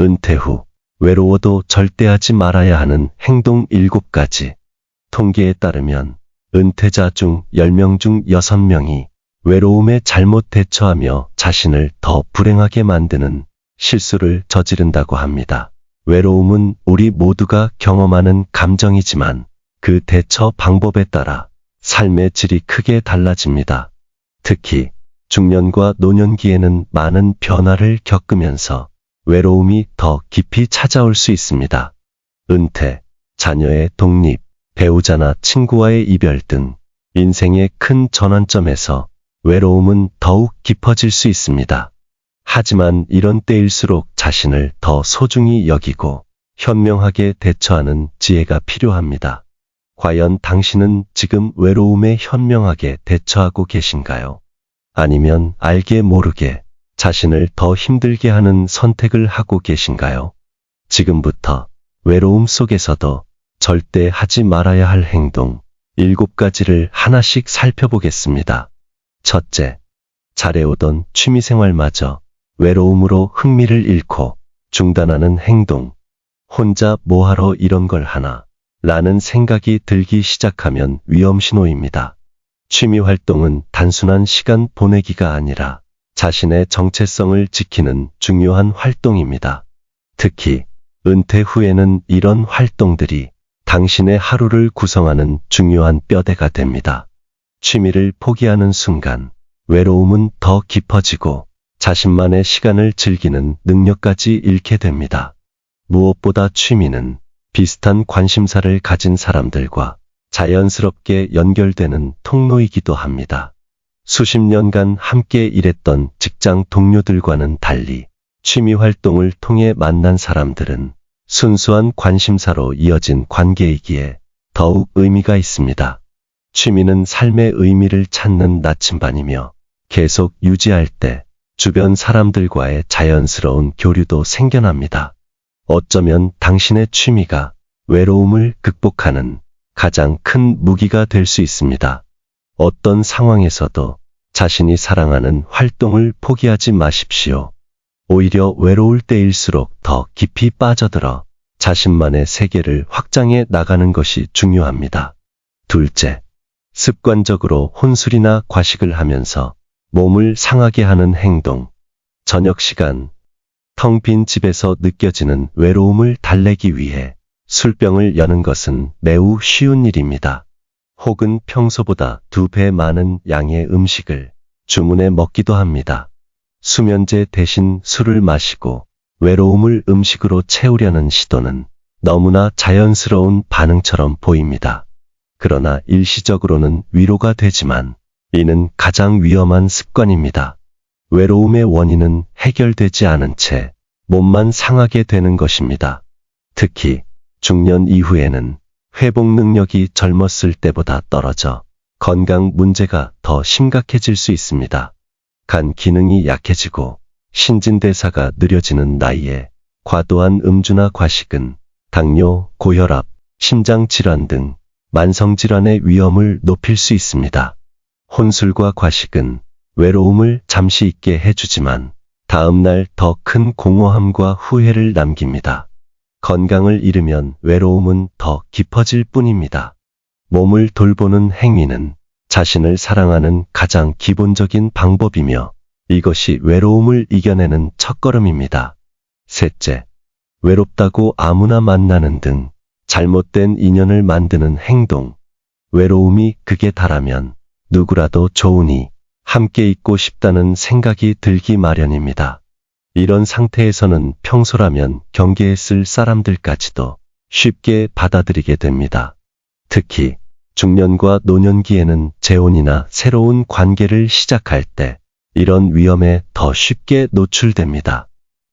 은퇴 후 외로워도 절대 하지 말아야 하는 행동 7가지. 통계에 따르면 은퇴자 중 10명 중 6명이 외로움에 잘못 대처하며 자신을 더 불행하게 만드는 실수를 저지른다고 합니다. 외로움은 우리 모두가 경험하는 감정이지만 그 대처 방법에 따라 삶의 질이 크게 달라집니다. 특히 중년과 노년기에는 많은 변화를 겪으면서 외로움이 더 깊이 찾아올 수 있습니다. 은퇴, 자녀의 독립, 배우자나 친구와의 이별 등 인생의 큰 전환점에서 외로움은 더욱 깊어질 수 있습니다. 하지만 이런 때일수록 자신을 더 소중히 여기고 현명하게 대처하는 지혜가 필요합니다. 과연 당신은 지금 외로움에 현명하게 대처하고 계신가요? 아니면 알게 모르게 자신을 더 힘들게 하는 선택을 하고 계신가요? 지금부터 외로움 속에서도 절대 하지 말아야 할 행동 7가지를 하나씩 살펴보겠습니다. 첫째, 잘해오던 취미생활마저 외로움으로 흥미를 잃고 중단하는 행동. 혼자 뭐하러 이런 걸 하나? 라는 생각이 들기 시작하면 위험신호입니다. 취미활동은 단순한 시간 보내기가 아니라 자신의 정체성을 지키는 중요한 활동입니다. 특히 은퇴 후에는 이런 활동들이 당신의 하루를 구성하는 중요한 뼈대가 됩니다. 취미를 포기하는 순간 외로움은 더 깊어지고 자신만의 시간을 즐기는 능력까지 잃게 됩니다. 무엇보다 취미는 비슷한 관심사를 가진 사람들과 자연스럽게 연결되는 통로이기도 합니다. 수십 년간 함께 일했던 직장 동료들과는 달리 취미 활동을 통해 만난 사람들은 순수한 관심사로 이어진 관계이기에 더욱 의미가 있습니다. 취미는 삶의 의미를 찾는 나침반이며 계속 유지할 때 주변 사람들과의 자연스러운 교류도 생겨납니다. 어쩌면 당신의 취미가 외로움을 극복하는 가장 큰 무기가 될 수 있습니다. 어떤 상황에서도 자신이 사랑하는 활동을 포기하지 마십시오. 오히려 외로울 때일수록 더 깊이 빠져들어 자신만의 세계를 확장해 나가는 것이 중요합니다. 둘째, 습관적으로 혼술이나 과식을 하면서 몸을 상하게 하는 행동. 저녁 시간, 텅 빈 집에서 느껴지는 외로움을 달래기 위해 술병을 여는 것은 매우 쉬운 일입니다. 혹은 평소보다 2배 많은 양의 음식을 주문해 먹기도 합니다. 수면제 대신 술을 마시고 외로움을 음식으로 채우려는 시도는 너무나 자연스러운 반응처럼 보입니다. 그러나 일시적으로는 위로가 되지만 이는 가장 위험한 습관입니다. 외로움의 원인은 해결되지 않은 채 몸만 상하게 되는 것입니다. 특히 중년 이후에는 회복 능력이 젊었을 때보다 떨어져 건강 문제가 더 심각해질 수 있습니다. 간 기능이 약해지고 신진대사가 느려지는 나이에 과도한 음주나 과식은 당뇨, 고혈압, 심장질환 등 만성질환의 위험을 높일 수 있습니다. 혼술과 과식은 외로움을 잠시 잊게 해주지만 다음날 더 큰 공허함과 후회를 남깁니다. 건강을 잃으면 외로움은 더 깊어질 뿐입니다. 몸을 돌보는 행위는 자신을 사랑하는 가장 기본적인 방법이며 이것이 외로움을 이겨내는 첫걸음입니다. 셋째, 외롭다고 아무나 만나는 등 잘못된 인연을 만드는 행동. 외로움이 극에 달하면 누구라도 좋으니 함께 있고 싶다는 생각이 들기 마련입니다. 이런 상태에서는 평소라면 경계했을 사람들까지도 쉽게 받아들이게 됩니다. 특히 중년과 노년기에는 재혼이나 새로운 관계를 시작할 때 이런 위험에 더 쉽게 노출됩니다.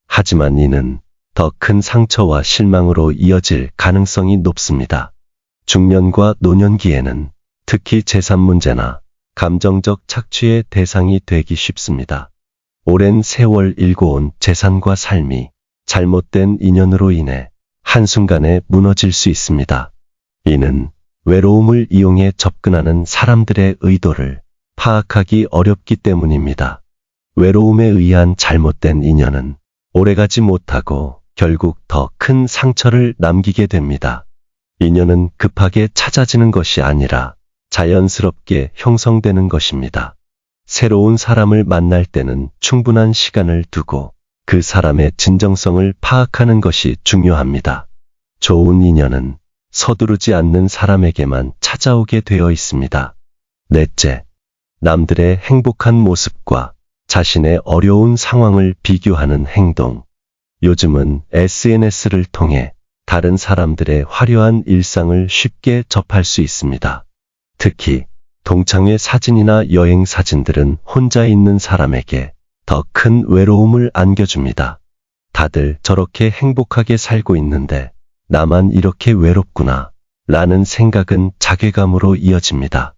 하지만 이는 더 큰 상처와 실망으로 이어질 가능성이 높습니다. 중년과 노년기에는 특히 재산 문제나 감정적 착취의 대상이 되기 쉽습니다. 오랜 세월 일궈온 재산과 삶이 잘못된 인연으로 인해 한순간에 무너질 수 있습니다. 이는 외로움을 이용해 접근하는 사람들의 의도를 파악하기 어렵기 때문입니다. 외로움에 의한 잘못된 인연은 오래가지 못하고 결국 더 큰 상처를 남기게 됩니다. 인연은 급하게 찾아지는 것이 아니라 자연스럽게 형성되는 것입니다. 새로운 사람을 만날 때는 충분한 시간을 두고 그 사람의 진정성을 파악하는 것이 중요합니다. 좋은 인연은 서두르지 않는 사람에게만 찾아오게 되어 있습니다. 넷째, 남들의 행복한 모습과 자신의 어려운 상황을 비교하는 행동. 요즘은 SNS를 통해 다른 사람들의 화려한 일상을 쉽게 접할 수 있습니다. 특히 동창회 사진이나 여행 사진들은 혼자 있는 사람에게 더 큰 외로움을 안겨줍니다. 다들 저렇게 행복하게 살고 있는데 나만 이렇게 외롭구나 라는 생각은 자괴감으로 이어집니다.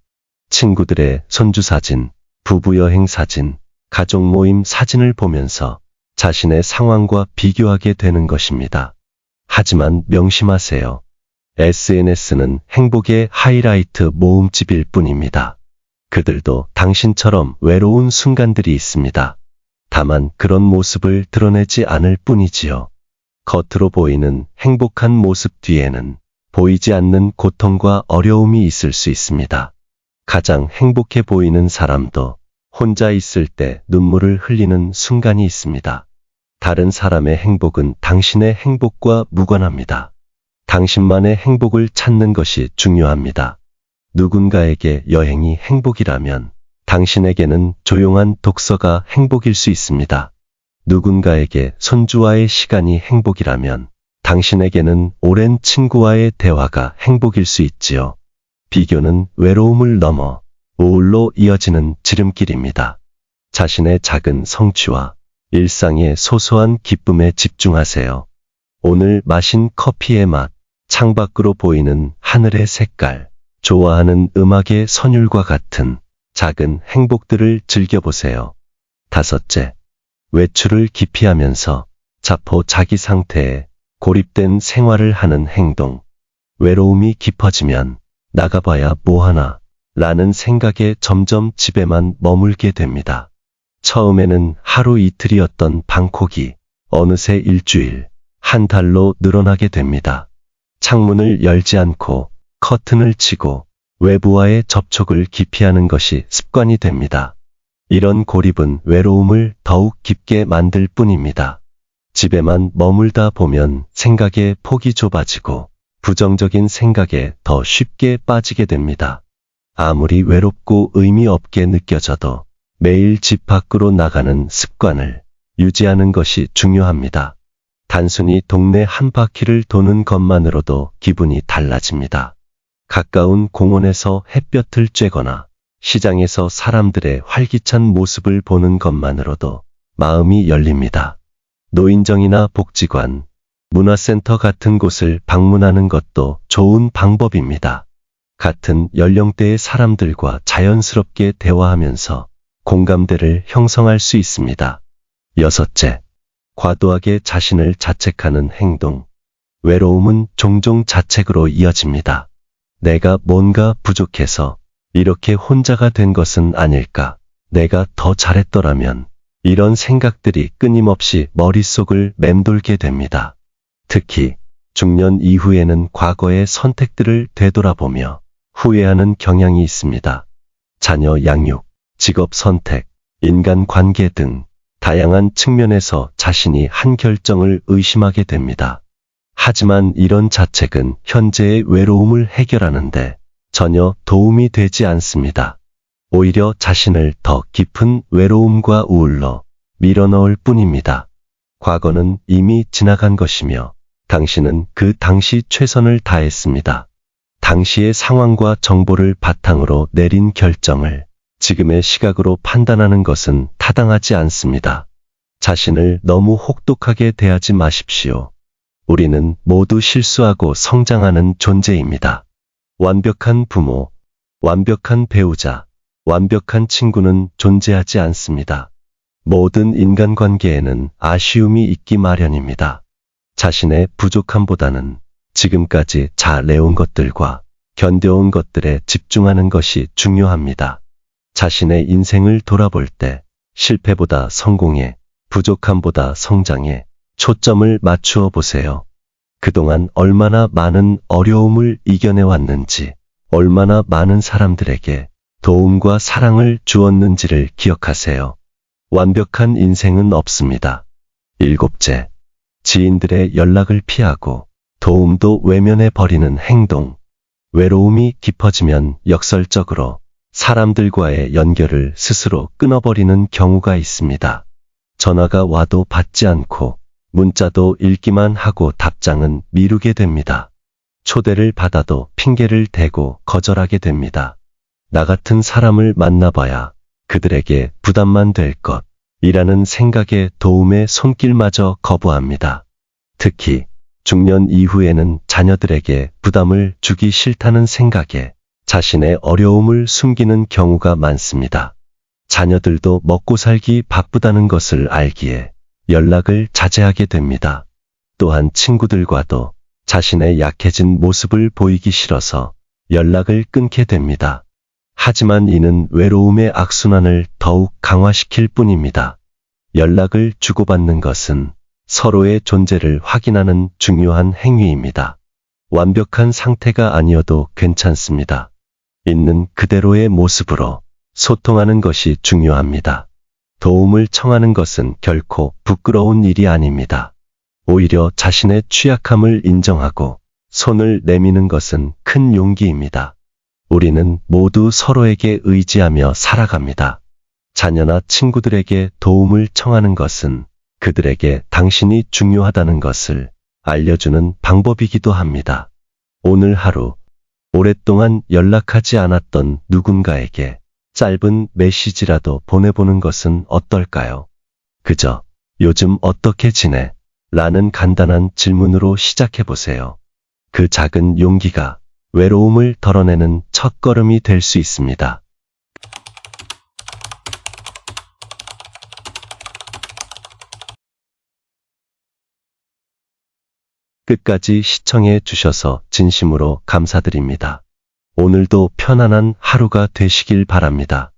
친구들의 손주 사진, 부부 여행 사진, 가족 모임 사진을 보면서 자신의 상황과 비교하게 되는 것입니다. 하지만 명심하세요. SNS는 행복의 하이라이트 모음집일 뿐입니다. 그들도 당신처럼 외로운 순간들이 있습니다. 다만 그런 모습을 드러내지 않을 뿐이지요. 겉으로 보이는 행복한 모습 뒤에는 보이지 않는 고통과 어려움이 있을 수 있습니다. 가장 행복해 보이는 사람도 혼자 있을 때 눈물을 흘리는 순간이 있습니다. 다른 사람의 행복은 당신의 행복과 무관합니다. 당신만의 행복을 찾는 것이 중요합니다. 누군가에게 여행이 행복이라면 당신에게는 조용한 독서가 행복일 수 있습니다. 누군가에게 손주와의 시간이 행복이라면 당신에게는 오랜 친구와의 대화가 행복일 수 있지요. 비교는 외로움을 넘어 우울로 이어지는 지름길입니다. 자신의 작은 성취와 일상의 소소한 기쁨에 집중하세요. 오늘 마신 커피의 맛, 창밖으로 보이는 하늘의 색깔, 좋아하는 음악의 선율과 같은 작은 행복들을 즐겨보세요. 다섯째, 외출을 기피하면서 자포 자기 상태에 고립된 생활을 하는 행동. 외로움이 깊어지면 나가봐야 뭐하나 라는 생각에 점점 집에만 머물게 됩니다. 처음에는 하루 이틀이었던 방콕이 어느새 일주일, 한 달로 늘어나게 됩니다. 창문을 열지 않고 커튼을 치고 외부와의 접촉을 기피하는 것이 습관이 됩니다. 이런 고립은 외로움을 더욱 깊게 만들 뿐입니다. 집에만 머물다 보면 생각의 폭이 좁아지고 부정적인 생각에 더 쉽게 빠지게 됩니다. 아무리 외롭고 의미 없게 느껴져도 매일 집 밖으로 나가는 습관을 유지하는 것이 중요합니다. 단순히 동네 한 바퀴를 도는 것만으로도 기분이 달라집니다. 가까운 공원에서 햇볕을 쬐거나 시장에서 사람들의 활기찬 모습을 보는 것만으로도 마음이 열립니다. 노인정이나 복지관, 문화센터 같은 곳을 방문하는 것도 좋은 방법입니다. 같은 연령대의 사람들과 자연스럽게 대화하면서 공감대를 형성할 수 있습니다. 여섯째, 과도하게 자신을 자책하는 행동. 외로움은 종종 자책으로 이어집니다. 내가 뭔가 부족해서 이렇게 혼자가 된 것은 아닐까? 내가 더 잘했더라면? 이런 생각들이 끊임없이 머릿속을 맴돌게 됩니다. 특히 중년 이후에는 과거의 선택들을 되돌아보며 후회하는 경향이 있습니다. 자녀 양육, 직업 선택, 인간관계 등 다양한 측면에서 자신이 한 결정을 의심하게 됩니다. 하지만 이런 자책은 현재의 외로움을 해결하는데 전혀 도움이 되지 않습니다. 오히려 자신을 더 깊은 외로움과 우울로 밀어넣을 뿐입니다. 과거는 이미 지나간 것이며 당신은 그 당시 최선을 다했습니다. 당시의 상황과 정보를 바탕으로 내린 결정을 지금의 시각으로 판단하는 것은 타당하지 않습니다. 자신을 너무 혹독하게 대하지 마십시오. 우리는 모두 실수하고 성장하는 존재입니다. 완벽한 부모, 완벽한 배우자, 완벽한 친구는 존재하지 않습니다. 모든 인간관계에는 아쉬움이 있기 마련입니다. 자신의 부족함보다는 지금까지 잘해온 것들과 견뎌온 것들에 집중하는 것이 중요합니다. 자신의 인생을 돌아볼 때 실패보다 성공에, 부족함보다 성장에 초점을 맞추어 보세요. 그동안 얼마나 많은 어려움을 이겨내 왔는지, 얼마나 많은 사람들에게 도움과 사랑을 주었는지를 기억하세요. 완벽한 인생은 없습니다. 7째, 지인들의 연락을 피하고 도움도 외면해 버리는 행동. 외로움이 깊어지면 역설적으로 사람들과의 연결을 스스로 끊어버리는 경우가 있습니다. 전화가 와도 받지 않고 문자도 읽기만 하고 답장은 미루게 됩니다. 초대를 받아도 핑계를 대고 거절하게 됩니다. 나 같은 사람을 만나봐야 그들에게 부담만 될 것이라는 생각에 도움의 손길마저 거부합니다. 특히 중년 이후에는 자녀들에게 부담을 주기 싫다는 생각에 자신의 어려움을 숨기는 경우가 많습니다. 자녀들도 먹고 살기 바쁘다는 것을 알기에 연락을 자제하게 됩니다. 또한 친구들과도 자신의 약해진 모습을 보이기 싫어서 연락을 끊게 됩니다. 하지만 이는 외로움의 악순환을 더욱 강화시킬 뿐입니다. 연락을 주고받는 것은 서로의 존재를 확인하는 중요한 행위입니다. 완벽한 상태가 아니어도 괜찮습니다. 있는 그대로의 모습으로 소통하는 것이 중요합니다. 도움을 청하는 것은 결코 부끄러운 일이 아닙니다. 오히려 자신의 취약함을 인정하고 손을 내미는 것은 큰 용기입니다. 우리는 모두 서로에게 의지하며 살아갑니다. 자녀나 친구들에게 도움을 청하는 것은 그들에게 당신이 중요하다는 것을 알려주는 방법이기도 합니다. 오늘 하루 오랫동안 연락하지 않았던 누군가에게 짧은 메시지라도 보내보는 것은 어떨까요? 그저 요즘 어떻게 지내? 라는 간단한 질문으로 시작해보세요. 그 작은 용기가 외로움을 덜어내는 첫걸음이 될 수 있습니다. 끝까지 시청해 주셔서 진심으로 감사드립니다. 오늘도 편안한 하루가 되시길 바랍니다.